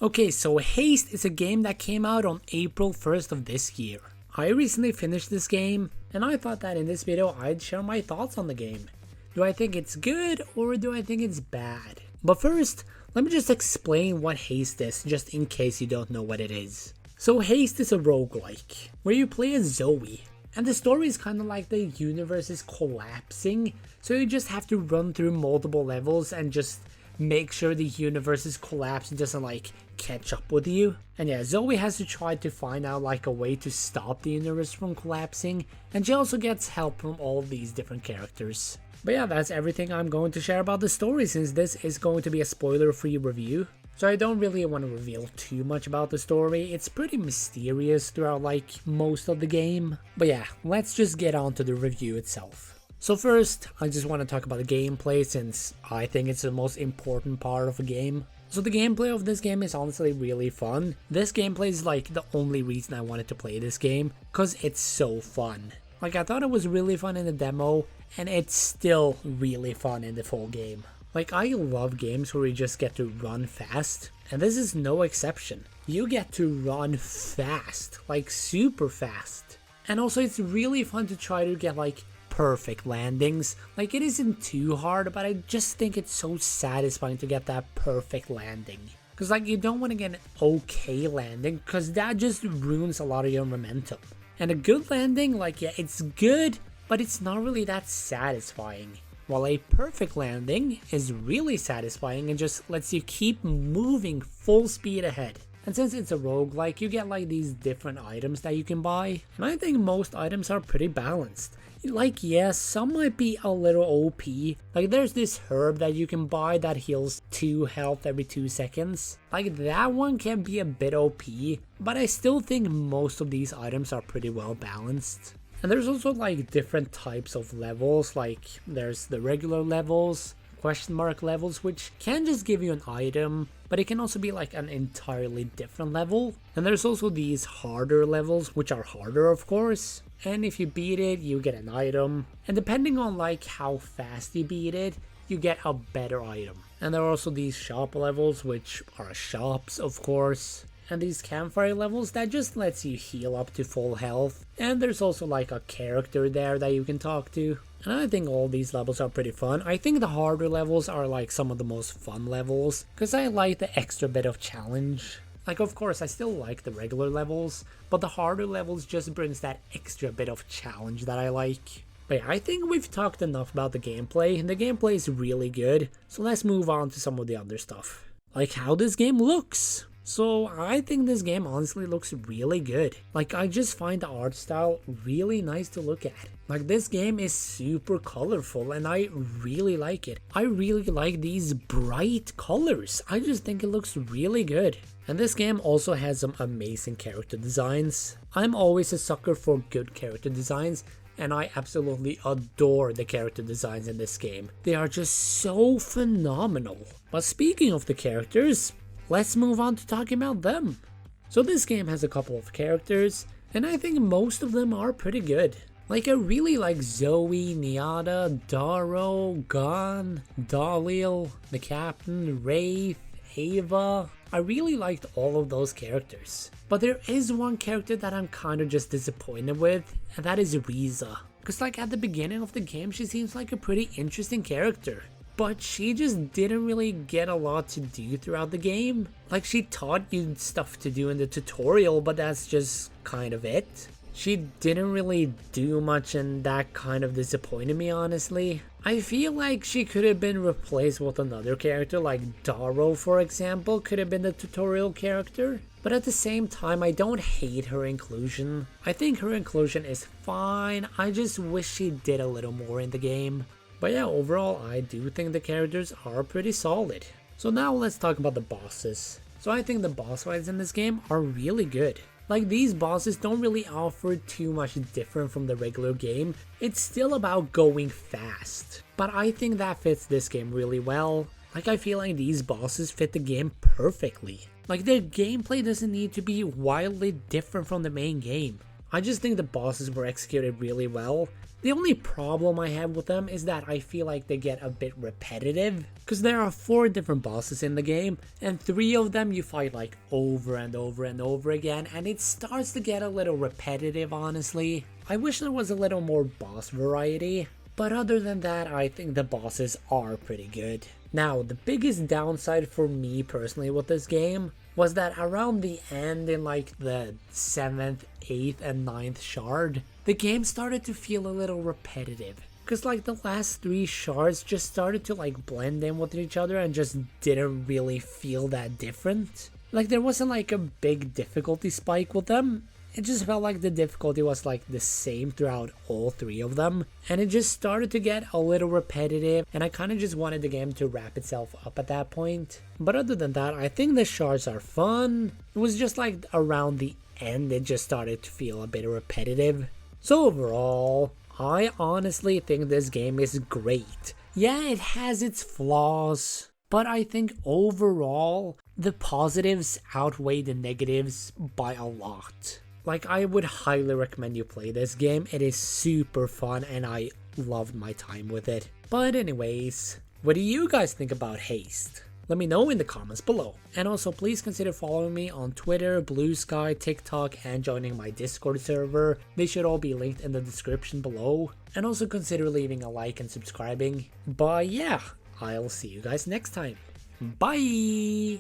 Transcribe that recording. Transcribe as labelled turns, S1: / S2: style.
S1: Okay, so Haste is a game that came out on April 1st of this year. I recently finished this game, and I thought that in this video I'd share my thoughts on the game. Do I think it's good, or do I think it's bad? But first, let me just explain what Haste is, just in case you don't know what it is. So Haste is a roguelike, where you play as Zoe, and the story is kind of like the universe is collapsing, so you just have to run through multiple levels and just make sure the universe is collapsed and doesn't like catch up with you. And yeah, Zoe has to try to find out like a way to stop the universe from collapsing, and she also gets help from all of these different characters. But yeah, that's everything I'm going to share about the story, since this is going to be a spoiler-free review. So I don't really want to reveal too much about the story. It's pretty mysterious throughout like most of the game. But yeah, let's just get on to the review itself. So first, I just want to talk about the gameplay, since I think it's the most important part of a game. So the gameplay of this game is honestly really fun. This gameplay is like the only reason I wanted to play this game, because it's so fun. Like, I thought it was really fun in the demo, and it's still really fun in the full game. Like, I love games where you just get to run fast, and this is no exception. You get to run fast, like super fast. And also it's really fun to try to get like perfect landings. Like, it isn't too hard, but I just think it's so satisfying to get that perfect landing. Because like, you don't want to get an okay landing, because that just ruins a lot of your momentum. And a good landing, like, yeah, it's good, but it's not really that satisfying. While a perfect landing is really satisfying and just lets you keep moving full speed ahead. And since it's a roguelike, you get like these different items that you can buy, and I think most items are pretty balanced. Like, yes, some might be a little OP. Like, there's this herb that you can buy that heals 2 health every 2 seconds. Like, that one can be a bit OP, but I still think most of these items are pretty well balanced. And there's also like different types of levels. Like, there's the regular levels, question mark levels, which can just give you an item, but it can also be like an entirely different level. And there's also these harder levels, which are harder of course, and if you beat it you get an item, and depending on like how fast you beat it, you get a better item. And there are also these shop levels, which are shops of course, and these campfire levels that just lets you heal up to full health. And there's also like a character there that you can talk to. And I think all these levels are pretty fun. I think the harder levels are like some of the most fun levels, because I like the extra bit of challenge. Like, of course I still like the regular levels, but the harder levels just brings that extra bit of challenge that I like. But yeah, I think we've talked enough about the gameplay, and the gameplay is really good, so let's move on to some of the other stuff. Like how this game looks. So I think this game honestly looks really good. Like, I just find the art style really nice to look at. Like, this game is super colorful and I really like it. I really like these bright colors. I just think it looks really good. And this game also has some amazing character designs. I'm always a sucker for good character designs, and I absolutely adore the character designs in this game. They are just so phenomenal. But speaking of the characters, let's move on to talking about them. So this game has a couple of characters, and I think most of them are pretty good. Like, I really like Zoe, Niada, Daro, Gon, Dalil, the Captain, Wraith, Ava. I really liked all of those characters. But there is one character that I'm kind of just disappointed with, and that is Riza. Because like, at the beginning of the game she seems like a pretty interesting character, but she just didn't really get a lot to do throughout the game. Like, she taught you stuff to do in the tutorial, but that's just kind of it. She didn't really do much, and that kind of disappointed me, honestly. I feel like she could have been replaced with another character, like Daro for example, could have been the tutorial character. But at the same time, I don't hate her inclusion. I think her inclusion is fine, I just wish she did a little more in the game. But yeah, overall I do think the characters are pretty solid. So now let's talk about the bosses. So I think the boss fights in this game are really good. Like, these bosses don't really offer too much different from the regular game. It's still about going fast. But I think that fits this game really well. Like, I feel like these bosses fit the game perfectly. Like, their gameplay doesn't need to be wildly different from the main game. I just think the bosses were executed really well, The only problem I have with them is that I feel like they get a bit repetitive, because there are 4 different bosses in the game, and 3 of them you fight like over and over and over again, and it starts to get a little repetitive, honestly. I wish there was a little more boss variety, but other than that, I think the bosses are pretty good. Now, the biggest downside for me personally with this game was that around the end, in like the 7th, 8th, and 9th shard, the game started to feel a little repetitive. Because like the last 3 shards just started to like blend in with each other and just didn't really feel that different. Like there wasn't like a big difficulty spike with them. It just felt like the difficulty was like the same throughout all 3 of them, and it just started to get a little repetitive, and I kind of just wanted the game to wrap itself up at that point. But other than that, I think the shards are fun. It was just like around the end it just started to feel a bit repetitive. So overall, I honestly think this game is great. Yeah, it has its flaws, but I think overall the positives outweigh the negatives by a lot. Like, I would highly recommend you play this game. It is super fun and I loved my time with it. But anyways, what do you guys think about Haste? Let me know in the comments below. And also please consider following me on Twitter, Blue Sky, TikTok, and joining my Discord server. They should all be linked in the description below. And also consider leaving a like and subscribing. But yeah, I'll see you guys next time. Bye!